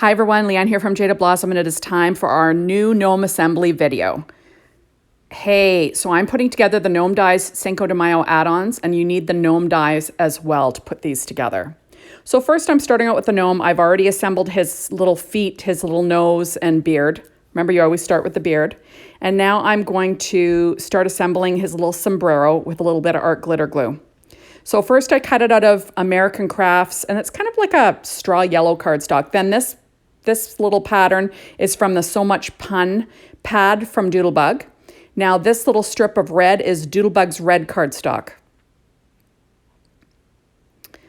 Hi everyone, Leanne here from Jaded Blossom, and it is time for our new gnome assembly video. Hey, so I'm putting together the gnome dies Cinco de Mayo add-ons, and you need the gnome dies as well to put these together. So first I'm starting out with the gnome. I've already assembled his little feet, his little nose and beard. Remember, you always start with the beard. And now I'm going to start assembling his little sombrero with a little bit of art glitter glue. So first I cut it out of American Crafts, and it's kind of like a straw yellow cardstock. Then this little pattern is from the So Much Pun pad from Doodlebug. Now this little strip of red is Doodlebug's red cardstock.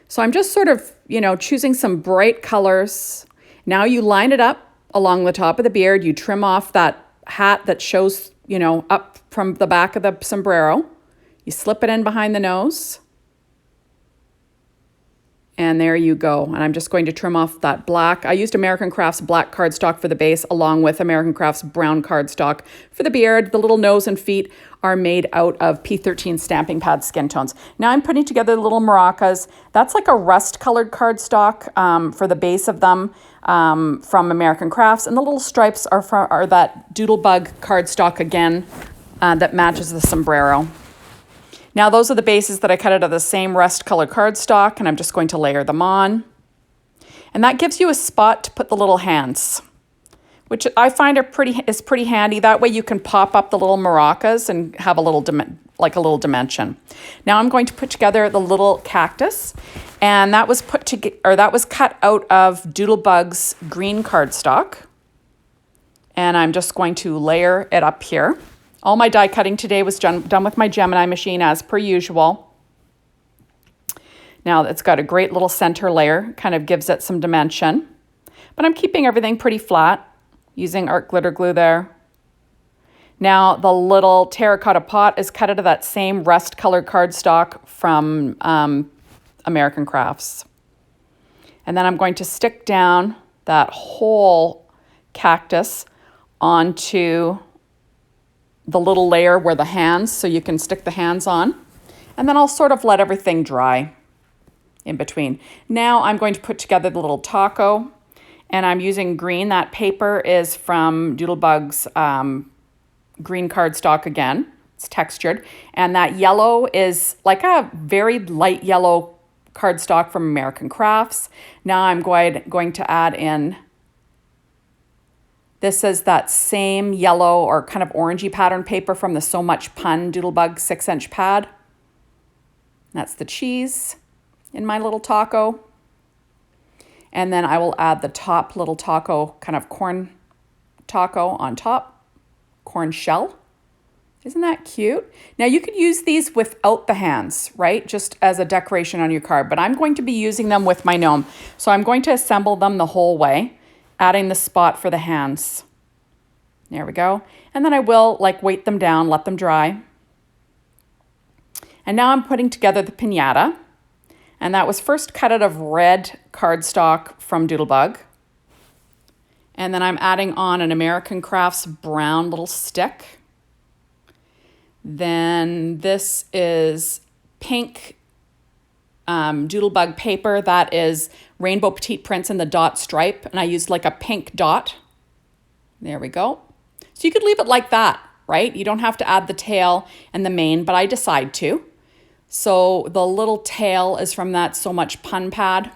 So I'm just sort of, choosing some bright colors. Now you line it up along the top of the beard. You trim off that hat that shows, up from the back of the sombrero. You slip it in behind the nose. And there you go. And I'm just going to trim off that black. I used American Crafts black cardstock for the base, along with American Crafts brown cardstock for the beard. The little nose and feet are made out of P13 stamping pad skin tones. Now I'm putting together the little maracas. That's like a rust colored cardstock for the base of them from American Crafts. And the little stripes are that Doodlebug cardstock again that matches the sombrero. Now those are the bases that I cut out of the same rust colored cardstock, and I'm just going to layer them on. And that gives you a spot to put the little hands, which I find is pretty handy. That way you can pop up the little maracas and have a little dimension. Now I'm going to put together the little cactus, and that was cut out of Doodlebug's green cardstock. And I'm just going to layer it up here. All my die cutting today was done with my Gemini machine as per usual. Now it's got a great little center layer, kind of gives it some dimension. But I'm keeping everything pretty flat, using art glitter glue there. Now the little terracotta pot is cut out of that same rust colored cardstock from American Crafts. And then I'm going to stick down that whole cactus onto the little layer where the hands, so you can stick the hands on. And then I'll sort of let everything dry in between. Now I'm going to put together the little taco, and I'm using green. That paper is from Doodlebug's green cardstock again. It's textured. And that yellow is like a very light yellow cardstock from American Crafts. Now I'm going to add in, this is that same yellow or kind of orangey pattern paper from the So Much Pun Doodlebug 6-inch pad. That's the cheese in my little taco. And then I will add the top little taco, kind of corn taco on top, corn shell. Isn't that cute? Now you could use these without the hands, right? Just as a decoration on your card, but I'm going to be using them with my gnome. So I'm going to assemble them the whole way, adding the spot for the hands. There we go. And then I will weight them down, let them dry. And now I'm putting together the piñata. And that was first cut out of red cardstock from Doodlebug. And then I'm adding on an American Crafts brown little stick. Then this is pink Doodlebug paper that is rainbow petite prints in the dot stripe, and I used like a pink dot. There we go. So you could leave it like that, right? You don't have to add the tail and the mane, but I decide to. So the little tail is from that So Much Pun pad.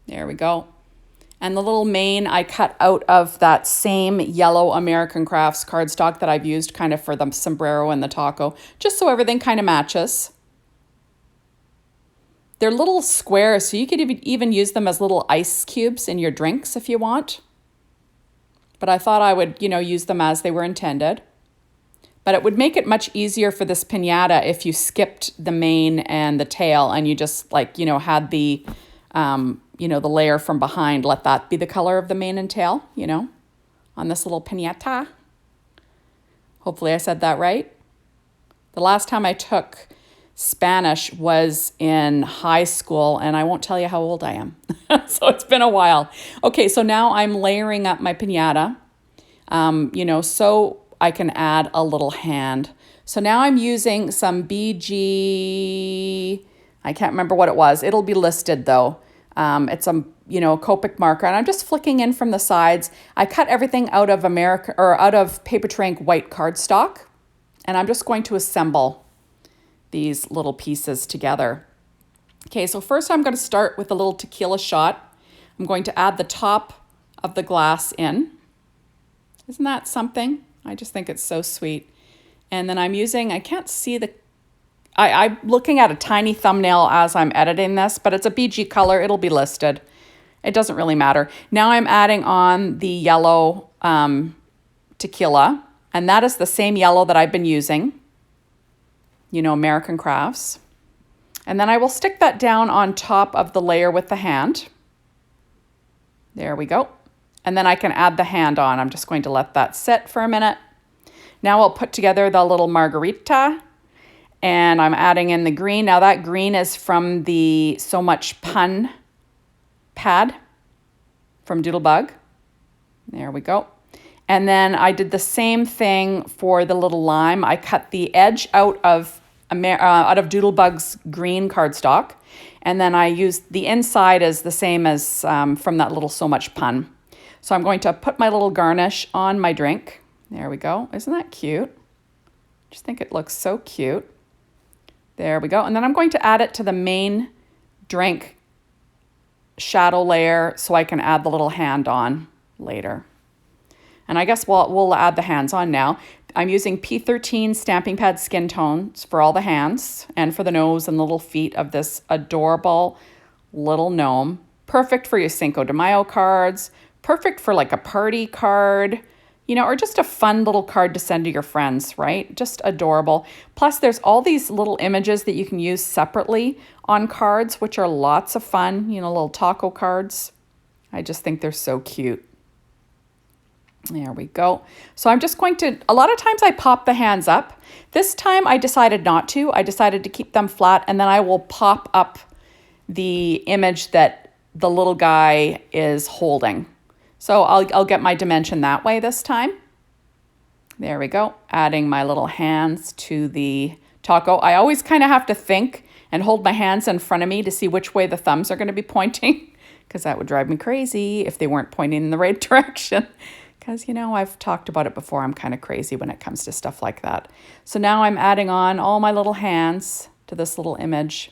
There we go. And the little mane I cut out of that same yellow American Crafts cardstock that I've used kind of for the sombrero and the taco, just so everything kind of matches. They're little squares, so you could even use them as little ice cubes in your drinks if you want. But I thought I would, use them as they were intended. But it would make it much easier for this piñata if you skipped the mane and the tail and you just had the, the layer from behind. Let that be the color of the mane and tail, on this little piñata. Hopefully I said that right. The last time I took Spanish was in high school, and I won't tell you how old I am. So it's been a while. Okay, so now I'm layering up my piñata, so I can add a little hand. So now I'm using some BG, I can't remember what it was. It'll be listed though. It's a, Copic marker, and I'm just flicking in from the sides. I cut everything out of out of Paper Trank white cardstock, and I'm just going to assemble these little pieces together. Okay, so first I'm going to start with a little tequila shot. I'm going to add the top of the glass in. Isn't that something? I just think it's so sweet. And then I'm using, I can't see I'm looking at a tiny thumbnail as I'm editing this, but it's a BG color. It'll be listed. It doesn't really matter. Now I'm adding on the yellow tequila, and that is the same yellow that I've been using, American Crafts. And then I will stick that down on top of the layer with the hand. There we go. And then I can add the hand on. I'm just going to let that sit for a minute. Now I'll put together the little margarita, and I'm adding in the green. Now that green is from the So Much Pun pad from Doodlebug. There we go. And then I did the same thing for the little lime. I cut the edge out of Doodlebug's green cardstock, and then I used the inside as the same as from that little So Much Pun. So I'm going to put my little garnish on my drink. There we go. Isn't that cute? Just think it looks so cute. There we go. And then I'm going to add it to the main drink shadow layer so I can add the little hand on later. And I guess we'll add the hands on now. I'm using P13 Stamping Pad Skin Tones for all the hands and for the nose and little feet of this adorable little gnome. Perfect for your Cinco de Mayo cards. Perfect for like a party card, or just a fun little card to send to your friends, right? Just adorable. Plus, there's all these little images that you can use separately on cards, which are lots of fun, little taco cards. I just think they're so cute. There we go. So I'm just going to, a lot of times I pop the hands up. This time I decided not to. I decided to keep them flat, and then I will pop up the image that the little guy is holding. So I'll get my dimension that way this time. There we go. Adding my little hands to the taco. I always kind of have to think and hold my hands in front of me to see which way the thumbs are going to be pointing, because that would drive me crazy if they weren't pointing in the right direction. Because, I've talked about it before. I'm kind of crazy when it comes to stuff like that. So now I'm adding on all my little hands to this little image.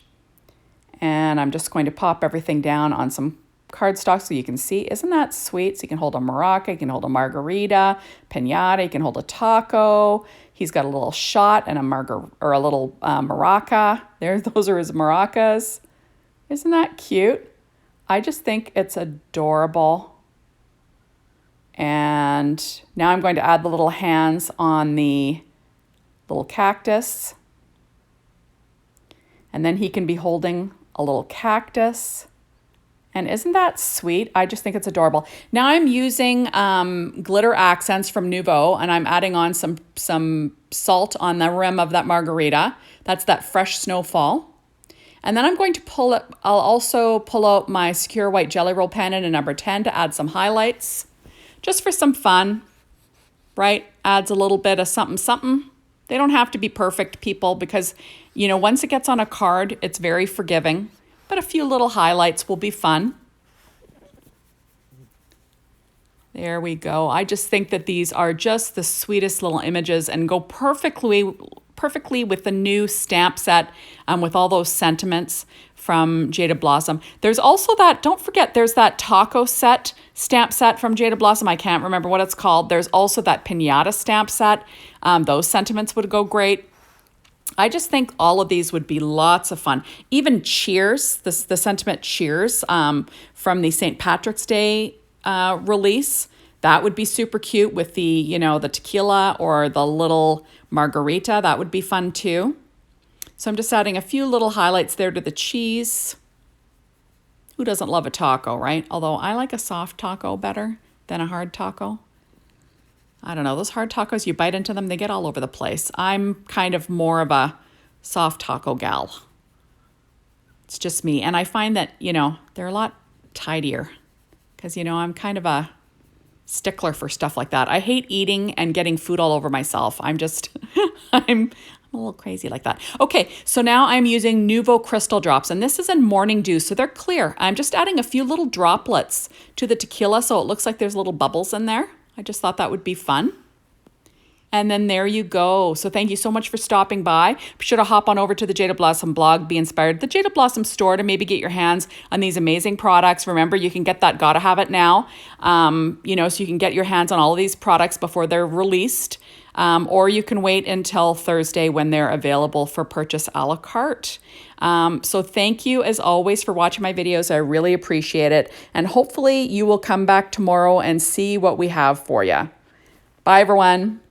And I'm just going to pop everything down on some cardstock so you can see. Isn't that sweet? So you can hold a maraca, you can hold a margarita, piñata, you can hold a taco. He's got a little shot and a little maraca. Those are his maracas. Isn't that cute? I just think it's adorable. And now I'm going to add the little hands on the little cactus. And then he can be holding a little cactus. And isn't that sweet? I just think it's adorable. Now I'm using glitter accents from Nouveau, and I'm adding on some salt on the rim of that margarita. That's that fresh snowfall. And then I'm going to I'll also pull out my Secure White Jelly Roll pen in a number 10 to add some highlights. Just for some fun, right? Adds a little bit of something, something. They don't have to be perfect, people, because, once it gets on a card, it's very forgiving. But a few little highlights will be fun. There we go. I just think that these are just the sweetest little images and go perfectly with the new stamp set with all those sentiments from Jaded Blossom. There's also don't forget, there's that taco stamp set from Jaded Blossom. I can't remember what it's called. There's also that piñata stamp set. Those sentiments would go great. I just think all of these would be lots of fun. Even Cheers, the sentiment Cheers from the St. Patrick's Day release, that would be super cute with the, the tequila or the little margarita. That would be fun too. So I'm just adding a few little highlights there to the cheese. Who doesn't love a taco, right? Although I like a soft taco better than a hard taco. I don't know, those hard tacos, you bite into them, they get all over the place. I'm kind of more of a soft taco gal. It's just me. And I find that, they're a lot tidier because, I'm kind of a stickler for stuff like that. I hate eating and getting food all over myself. I'm just, I'm a little crazy like that. Okay, so now I'm using Nuvo Crystal Drops, and this is in Morning Dew, so they're clear. I'm just adding a few little droplets to the tequila, so it looks like there's little bubbles in there. I just thought that would be fun. And then there you go. So thank you so much for stopping by. Be sure to hop on over to the Jaded Blossom blog, be inspired, the Jaded Blossom store to maybe get your hands on these amazing products. Remember, you can get that Gotta Have It now, you know, so you can get your hands on all of these products before they're released. Or you can wait until Thursday when they're available for purchase a la carte. So thank you as always for watching my videos. I really appreciate it. And hopefully you will come back tomorrow and see what we have for you. Bye everyone.